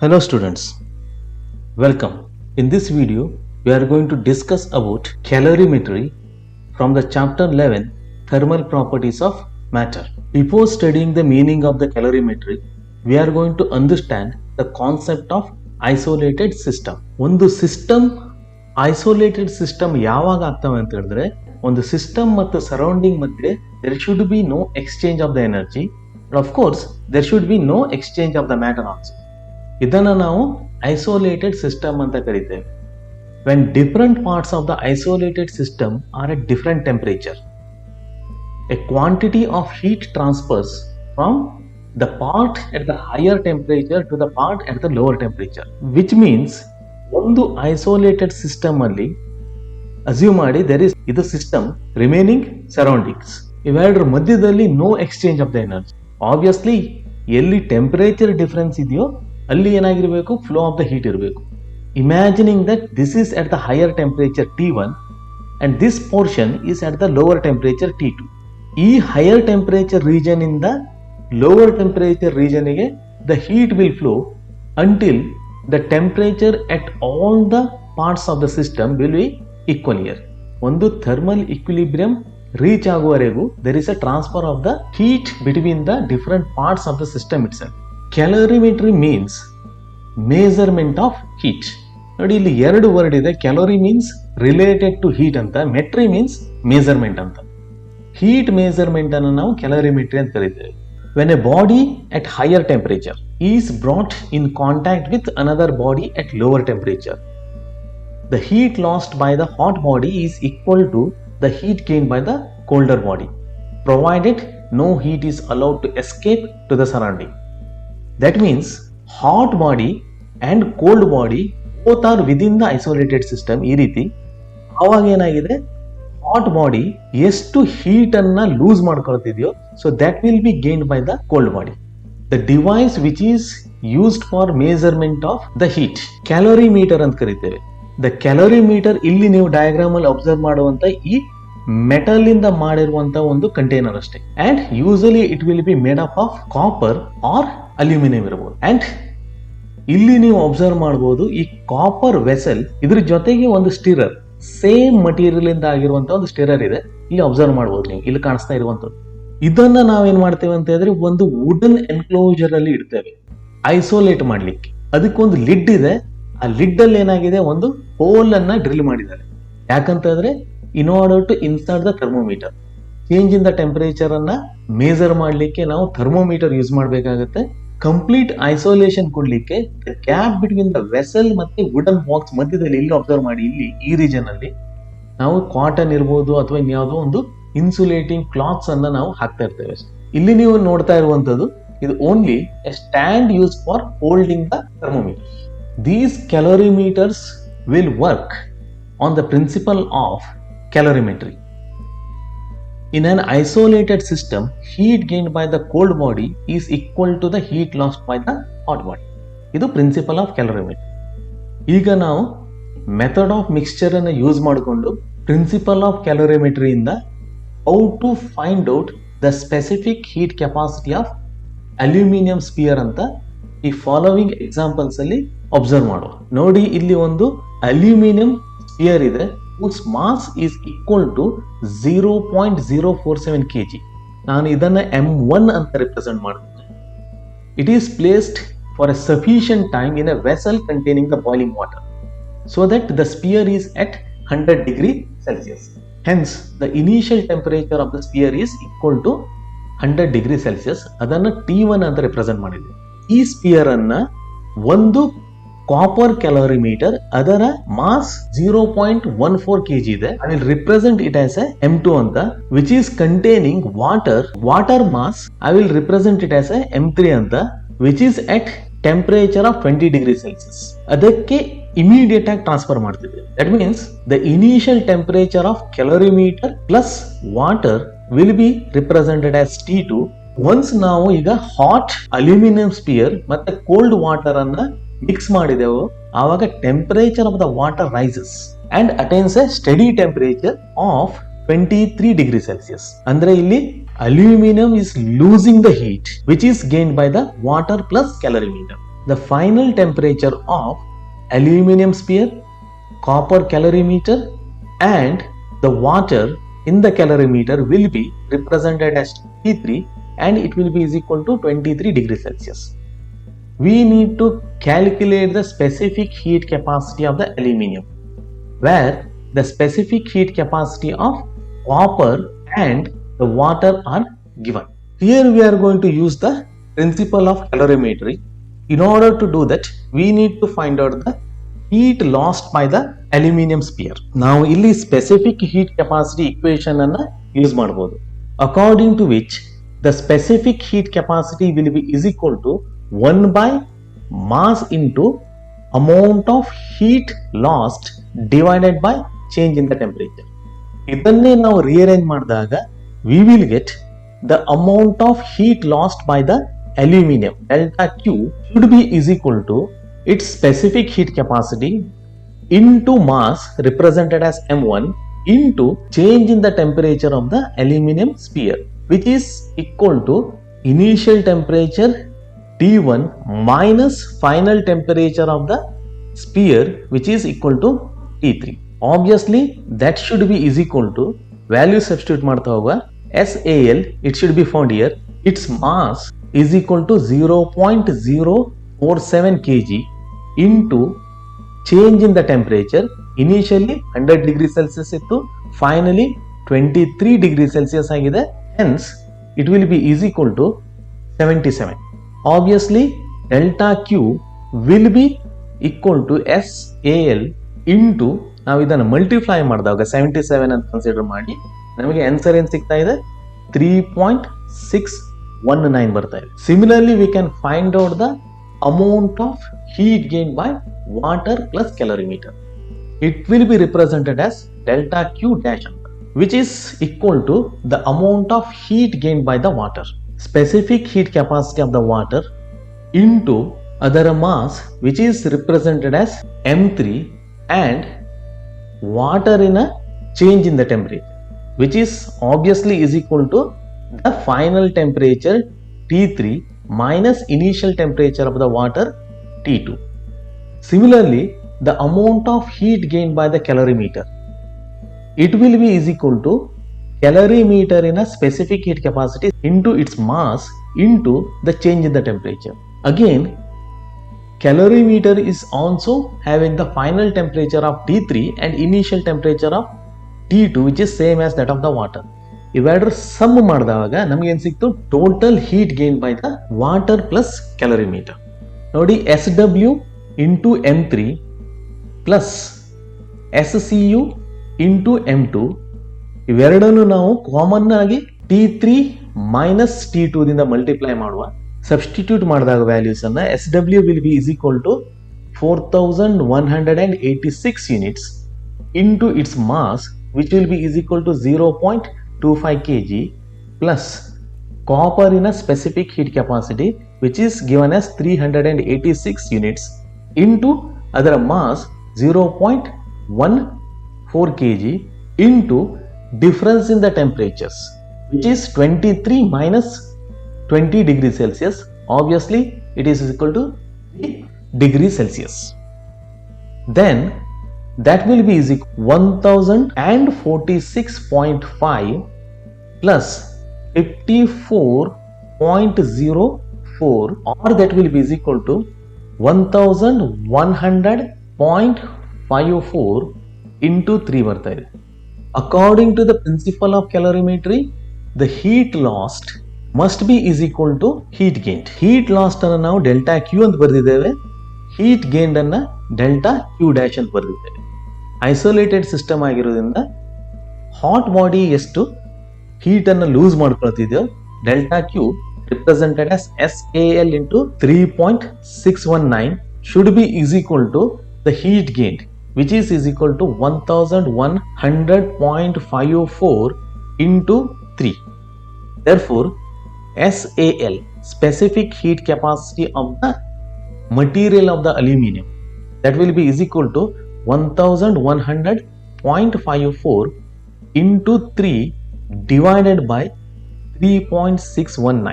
Hello students, welcome. In this video, we are going to discuss about calorimetry from the chapter 11 Thermal Properties of Matter. Before studying the meaning of the calorimetry, we are going to understand the concept of isolated system. ಒಂದು system isolated system ಯಾವಾಗ ಆಗ್ತವೆ ಅಂತ ಹೇಳಿದ್ರೆ ಒಂದು system ಮತ್ತು surrounding ಮಧ್ಯೆ there should be no exchange of the energy, and of course there should be no exchange of the matter also. ಇದನ್ನ ನಾವು ಐಸೋಲೇಟೆಡ್ ಸಿಸ್ಟಮ್ ಅಂತ ಕರೀತೇವೆ. When different parts of the isolated system are at different temperature, a quantity of heat transfers from the part at the higher temperature to the part at the lower temperature, which means ಒಂದು isolated system ಅಲ್ಲಿ assume ಮಾಡಿ there is ಇದು system remaining surroundings ಇವೆರಡರ ಮಧ್ಯದಲ್ಲಿ no exchange of the energy. Obviously ಎಲ್ಲಿ temperature difference ಇದೆಯೋ ಅಲ್ಲಿ ಏನಾಗಿರಬೇಕು, ಫ್ಲೋ ಆಫ್ ದ ಹೀಟ್ ಇರಬೇಕು. Imagining that this is at the higher temperature T1 and this portion is at the lower temperature T2. ಈ higher temperature region ಇಂದ lower temperature ರೀಜನ್ಗೆ the heat will flow until the temperature at all the parts of the system will be equal here. ಒಂದು thermal equilibrium reach ಆಗುವವರೆಗೂ there is a transfer of the heat between the different parts of the system itself. Calorimetry means measurement of heat. ನೋಡಿ, ಇಲ್ಲಿ ಎರಡು word ಇದೆ. Calorie means related to heat ಅಂತ, metry means measurement ಅಂತ. Heat measurement ಅನ್ನು ನಾವು calorimetry ಅಂತ ಕರೀತೇವೆ. When a body at higher temperature is brought in contact with another body at lower temperature, the heat lost by the hot body is equal to the heat gained by the colder body, provided no heat is allowed to escape to the surrounding. That means hot body and cold body both are within the isolated system. ಈ ರೀತಿ ಆವಾಗ ಏನಾಗಿದೆ, hot body ಎಷ್ಟು heat ಅನ್ನ lose ಮಾಡ್ಕೊಳ್ತಿದೆಯೋ so that will be gained by the cold body. The device which is used for measurement of the heat calorimeter ಅಂತ ಕರೀತೇವೆ. The calorimeter ಇಲ್ಲಿ ನೀವು ಡಯಾಗ್ರಾಮ್ ಅಲ್ಲಿ ಅಬ್ಸರ್ವ್ ಮಾಡುವಂತ ಈ ಮೆಟಲ್ ಇಂದ ಮಾಡಿರುವಂತ ಒಂದು ಕಂಟೈನರ್ ಅಷ್ಟೇ. And usually it will be made up of copper or aluminium ಇರಬಹುದು. ಅಂಡ್ ಇಲ್ಲಿ ನೀವು ಅಬ್ಸರ್ವ್ ಮಾಡಬಹುದು, ಈ ಕಾಪರ್ ವೆಸಲ್ ಇದ್ರ ಜೊತೆಗೆ ಒಂದು ಸ್ಟಿರರ್, ಸೇಮ್ ಮಟೀರಿಯಲ್ ಇಂದ ಆಗಿರುವಂತ ಒಂದು ಸ್ಟಿರರ್ ಇದೆ. ಇಲ್ಲಿ ಅಬ್ಸರ್ವ್ ಮಾಡಬಹುದು, ನೀವು ಇಲ್ಲಿ ಕಾಣಿಸ್ತಾ ಇರುವಂತದ್ದು. ಇದನ್ನ ನಾವೇನ್ ಮಾಡ್ತೇವೆ ಅಂತ ಹೇಳಿದ್ರೆ ಒಂದು ವುಡನ್ ಎನ್ಕ್ಲೋಜರ್ ಅಲ್ಲಿ ಇಡ್ತೇವೆ ಐಸೋಲೇಟ್ ಮಾಡ್ಲಿಕ್ಕೆ. ಅದಕ್ಕೊಂದು ಲಿಡ್ ಇದೆ. ಆ ಲಿಡ್ ಅಲ್ಲಿ ಏನಾಗಿದೆ, ಒಂದು ಹೋಲ್ ಅನ್ನ ಡ್ರಿಲ್ ಮಾಡಿದ್ದಾರೆ. ಯಾಕಂತ ಹೇಳಿದ್ರೆ in order to insert the thermometer, change in the temperature ಅನ್ನ ಮೇಜರ್ ಮಾಡ್ಲಿಕ್ಕೆ ನಾವು ಥರ್ಮೋಮೀಟರ್ ಯೂಸ್ ಮಾಡಬೇಕಾಗುತ್ತೆ. ಕಂಪ್ಲೀಟ್ ಐಸೋಲೇಷನ್ ಕೊಡ್ಲಿಕ್ಕೆ ಗ್ಯಾಪ್ ಬಿಟ್ವೀನ್ ದ ವೆಸಲ್ ಮತ್ತೆ ವುಡನ್ ಬಾಕ್ಸ್ ಮಧ್ಯದಲ್ಲಿ ಇಲ್ಲಿ ಅಬ್ಸರ್ವ್ ಮಾಡಿ, ಇಲ್ಲಿ ಈ ರೀಜನ್ ಅಲ್ಲಿ ನಾವು ಕಾಟನ್ ಇರ್ಬೋದು ಅಥವಾ ಇನ್ಯಾವುದೋ ಒಂದು ಇನ್ಸುಲೇಟಿಂಗ್ ಕ್ಲಾತ್ಸ್ ಅನ್ನ ನಾವು ಹಾಕ್ತಾ ಇರ್ತೇವೆ. ಇಲ್ಲಿ ನೀವು ನೋಡ್ತಾ ಇರುವಂತದ್ದು ಇದು only A stand use for holding the thermometer. These calorimeters will work on the principle of calorimetry. In an isolated system, heat gained by the cold body is equal to the heat lost by the hot body. ಇದು principle of calorimetry. ಈಗ ನಾವು method of mixture ಅನ್ನು use ಮಾಡಿಕೊಂಡು principle of calorimetry ಇಂದ how to find out the specific heat capacity of aluminium sphere ಅಂತ ಈ following examples ಅಲ್ಲಿ observe ಮಾಡುವ. ನೋಡಿ, ಇಲ್ಲಿ ಒಂದು ಅಲ್ಯೂಮಿನಿಯಂ ಸ್ಪಿಯರ್ ಇದೆ, whose mass is equal to 0.047 kg. ನಾನು ಇದನ್ನ M1 ಅಂತ ರೆಪ್ರೆಸೆಂಟ್ ಮಾಡ್ತೇನೆ. It is placed for a sufficient time in a vessel containing the boiling water so that the sphere is at 100 degree Celsius. Hence, the initial temperature of the sphere is equal to 100 degree Celsius. ಅದನ್ನ T1 ಅಂತ represent ಮಾಡಿದೆ. ಈ sphere ಅನ್ನ ಒಂದು copper calorimeter, ಅದರ mass 0.14 kg ಇದೆ. I will represent it as a M2 ಅಂತ, which is containing water mass. I will represent it as a M3 ಅಂತ, which is at temperature of 20 degree Celsius. ಅದಕ್ಕೆ immediate ಆಗಿ transfer ಮಾಡ್ತಿದೆ. That means the initial temperature of calorimeter plus water will be represented as T2. Once ನಾವು ಈಗ hot aluminium sphere ಮತ್ತೆ cold water ಅನ್ನ mix ಮಾಡಿದೆವು, ಆವಾಗ temperature of the water rises and attains a steady temperature of 23 degree Celsius. ಅಂದ್ರೆ ಇಲ್ಲಿ aluminum is losing the heat which is gained by the water plus calorimeter. the final temperature of aluminum sphere, copper calorimeter and the water in the calorimeter will be represented as T3 and it will be is equal to 23 degrees Celsius. We need to calculate the specific heat capacity of the aluminum, where the specific heat capacity of copper and the water are given. Here we are going to use the principle of calorimetry. In order to do that, we need to find out the heat lost by the aluminum sphere. Now, ಇಲ್ಲಿ specific heat capacity equation ಅನ್ನು use ಮಾಡಬಹುದು. According to which the specific heat capacity will be is equal to 1 by mass into amount of heat lost divided by change in the temperature. ಇದನ್ನೇ ನಾವು rearrange ಮಾಡಿದಾಗ we will get the amount of heat lost by the aluminum delta Q should be is equal to its specific heat capacity into mass represented as M1 into change in the temperature of the aluminum sphere, which is equal to initial temperature T1 minus final temperature of the sphere, which is equal to T3. Obviously that should be is equal to value substitute ಮಾಡ್ತಾ ಹೋಗುವ SAL, it should be found here, its mass is equal to 0.047 kg into change in the temperature. Initially 100 degree Celsius ಇತ್ತು, finally 23 degree Celsius ಆಗಿದೆ. Hence it will be is equal to 77. Obviously delta Q will be equal to SAL into ನಾವು ಇದನ್ನು multiply ಮಾಡಿದಾಗ 77 ಅಂತ consider ಮಾಡಿ ನಮಗೆ answer ಏನು ಸಿಗ್ತಾ ಇದೆ 3.619 ಬರ್ತಾ ಇದೆ. Similarly we can find out the amount of heat gained by water plus calorimeter. It will be represented as delta Q dash which is equal to the amount of heat gained by the water, specific heat capacity of the water into other mass which is represented as M3 and water in a change in the temperature, which is obviously is equal to the final temperature T3 minus initial temperature of the water T2. Similarly, the amount of heat gained by the calorimeter, it will be is equal to calorimeter in a specific heat capacity into its mass into the change in the temperature. Again, calorimeter is also having the final temperature of T3 and initial temperature of T2, which is same as that of the water. ಇವೆರಡರ sum ಮಾಡಿದಾಗ ನಮಗೆ ಏನು ಸಿಕ್ತು, total heat gain by the water plus calorimeter. ನೋಡಿ SW into M3 plus SCU into M2 ಇವೆರಡನ್ನು ನಾವು common ಆಗಿ T3 minus T2 ದಿಂದ ಮಲ್ಟಿಪ್ಲೈ ಮಾಡುವ. ಸಬ್ಸ್ಟಿಟ್ಯೂಟ್ ಮಾಡಿದಾಗ ವ್ಯಾಲ್ಯೂಸ್ ಅನ್ನ SW will be is equal to 4186 units into its mass, which will be is equal to 0.25 kg plus copper in a specific heat capacity which is given as 386 units into other mass 0.14 kg into difference in the temperatures, which is 23 minus 20 degrees Celsius. Obviously it is equal to degrees Celsius. Then that will be is equal 1046.5 plus 54.04, or that will be is equal to 1100.54 into 3 ಬರ್ತಾ ಇದೆ. According to the principle of calorimetry, the heat lost must be is equal to heat gained. Heat lost ಅನ್ನು ನಾವು delta Q ಅಂತ ಬರೆದಿದ್ದೇವೆ, heat gained ಅನ್ನ delta Q dash ಅಂತ ಬರೆದಿದ್ದೇವೆ. Isolated system ಆಗಿರೋದ್ರಿಂದ ಹಾಟ್ ಬಾಡಿ ಎಷ್ಟು ಹೀಟ್ ಅನ್ನು ಲೂಸ್ ಮಾಡ್ಕೊಳ್ತಿದೆಯೋ delta Q represented as SAL into 3.619 should be is equal to the heat gained, which is equal to 1100.54 into 3. Therefore, SAL, specific heat capacity of the material of the aluminum, that will be is equal to 1100.54 into 3 divided by 3.619,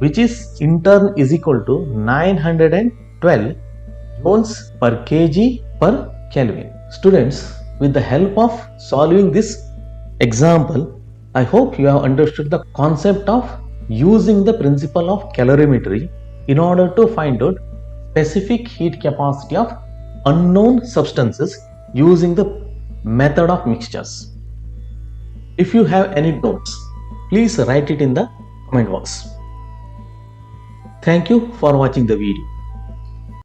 which is in turn is equal to 912 joules per kg per Kelvin. Students, with the help of solving this example, I hope you have understood the concept of using the principle of calorimetry in order to find out specific heat capacity of unknown substances using the method of mixtures. If you have any doubts, please write it in the comment box. Thank you for watching the video.